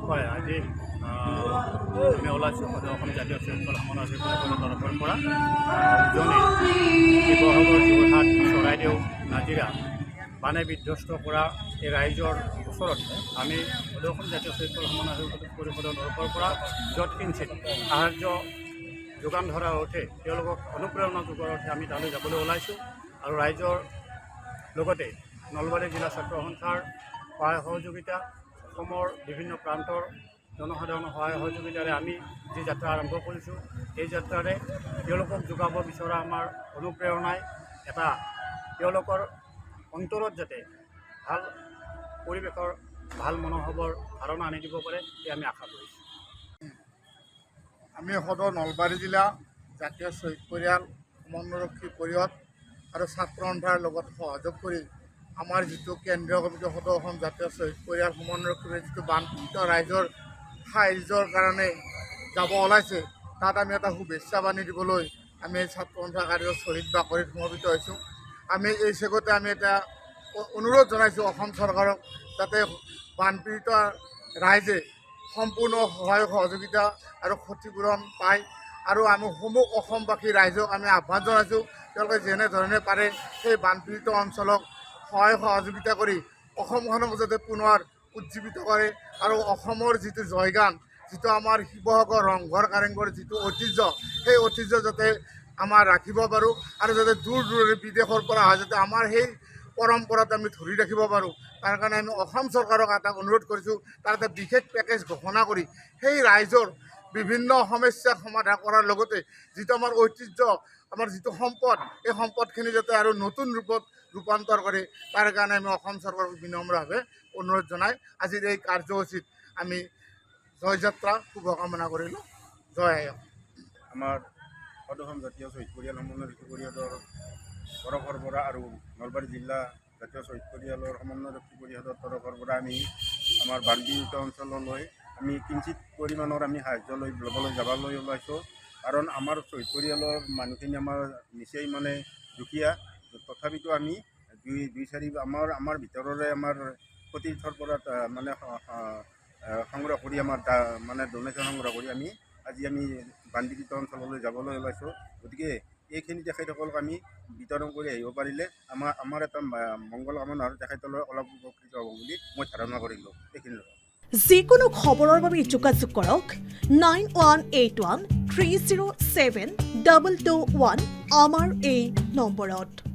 হয় আজি আমি ওলাইছোঁ অসম জাতীয় চৈতন্য সমন্বয় পৰিষদৰ তৰফৰ পৰা উজনি শিৱসাগৰ যোৰহাট চৰাইদেউ নাজিৰা বানে বিধ্বস্ত কৰা এই ৰাইজৰ ওচৰত আমি অসম জাতীয় চৈতন্য সমন্বয় পৰিষদৰ তৰফৰ পৰা য'ত কিঞ্চিত সাহায্য যোগান ধৰাৰ অৰ্থে তেওঁলোকক অনুপ্ৰেৰণা যোগোৱাৰ অৰ্থে আমি তালৈ যাবলৈ ওলাইছোঁ আৰু ৰাইজৰ লগতে নলবাৰী জিলা ছাত্ৰ সন্থাৰ সহায় সহযোগিতা অসমৰ বিভিন্ন প্ৰান্তৰ জনসাধাৰণৰ সহায় সহযোগিতাৰে আমি যি যাত্ৰা আৰম্ভ কৰিছোঁ এই যাত্ৰাৰে তেওঁলোকক যোগাব বিচৰা আমাৰ অনুপ্ৰেৰণাই এটা তেওঁলোকৰ অন্তৰত যাতে ভাল পৰিৱেশৰ ভাল মনোভাৱৰ ধাৰণা আনি দিব পাৰে এই আমি আশা কৰিছোঁ। আমি সদৌ নলবাৰী জিলা জাতীয় শ্বহীদ পৰিয়াল সমন্বয়ৰক্ষী পৰিষদ আৰু ছাত্ৰ সন্থাৰ লগত সহযোগ কৰি আমাৰ যিটো কেন্দ্ৰীয় কমিটি সদৌ অসম জাতীয় শ্বহীদ পৰিয়াল সমন্বয়ৰক্ষী যিটো বানপীড়িত ৰাইজৰ সাহায্যৰ কাৰণে যাব ওলাইছে তাত আমি এটা শুভেচ্ছা বাণী দিবলৈ আমি এই ছাত্ৰ সন্থা কাৰ্যত শ্বহীদ বাকৰিত সমবেত হৈছোঁ। আমি এই চেগতে আমি এটা অনুৰোধ জনাইছোঁ অসম চৰকাৰক যাতে বানপীড়িত ৰাইজে সম্পূৰ্ণ সহায় সহযোগিতা আৰু ক্ষতিপূৰণ পায় আৰু আমি সমূহ অসমবাসী ৰাইজক আমি আহ্বান জনাইছোঁ তেওঁলোকে যেনেধৰণে পাৰে সেই বানপীড়িত অঞ্চলক সহায় সহযোগিতা কৰি অসমখনক যাতে পুনৰ উজ্জীৱিত কৰে আৰু অসমৰ যিটো জয়গান যিটো আমাৰ শিৱসাগৰ ৰংঘৰ কাৰেংঘৰ যিটো ঐতিহ্য সেই ঐতিহ্য যাতে আমাৰ ৰাখিব পাৰোঁ আৰু যাতে দূৰ দূৰৰে বিদেশৰ পৰা অহা যাতে আমাৰ সেই পৰম্পৰাটো আমি ধৰি ৰাখিব পাৰোঁ তাৰ কাৰণে আমি অসম চৰকাৰক এটা অনুৰোধ কৰিছোঁ তাৰ এটা বিশেষ পেকেজ ঘোষণা কৰি সেই ৰাইজৰ বিভিন্ন সমস্যা সমাধান কৰাৰ লগতে যিটো আমাৰ ঐতিহ্য আমাৰ যিটো সম্পদ এই সম্পদখিনি যাতে আৰু নতুন ৰূপত ৰূপান্তৰ কৰে তাৰ কাৰণে আমি অসম চৰকাৰক বিনম্ৰভাৱে অনুৰোধ জনাই আজিৰ এই কাৰ্যসূচীত আমি জয়যাত্ৰা শুভকামনা কৰিলোঁ। জয় আই অসম। আমাৰ সদৌ অসম জাতীয় শ্বহীদ পৰিয়াল সমন্বয়ৰক্ষী পৰিষদৰ তৰফৰ পৰা আৰু নলবাৰী জিলা জাতীয় শ্বহীদ পৰিয়ালৰ সমন্বয়ৰক্ষী পৰিষদৰ তৰফৰ পৰা আমি আমাৰ বানপীড়িত অঞ্চললৈ আমি কিঞ্চিত পৰিমাণৰ আমি সাহায্য ল'বলৈ যাবলৈ ওলাইছোঁ কাৰণ আমাৰ শ্বহীদ পৰিয়ালৰ মানুহখিনি আমাৰ নিচেই মানে দুখীয়া তথাপিতো আমি দুই চাৰি আমাৰ ভিতৰৰে আমাৰ সতীৰ্থৰ পৰা মানে সংগ্ৰহ কৰি আমাৰ মানে ডনেশ্যন সংগ্ৰহ কৰি আজি আমি বানপীড়িত অঞ্চললৈ যাবলৈ ওলাইছোঁ। গতিকে এইখিনি তেখেতসকলক আমি বিতৰণ কৰি আহিব পাৰিলে আমাৰ এটা মংগল কামনা আৰু তেখেতলৈ অলপ উপকৃত হ'ব বুলি মই ধাৰণা কৰিলোঁ। এইখিনি যিকোনো খবৰৰ বাবে যোগাযোগ কৰক 9181 307 221 আমাৰ এই নম্বৰত।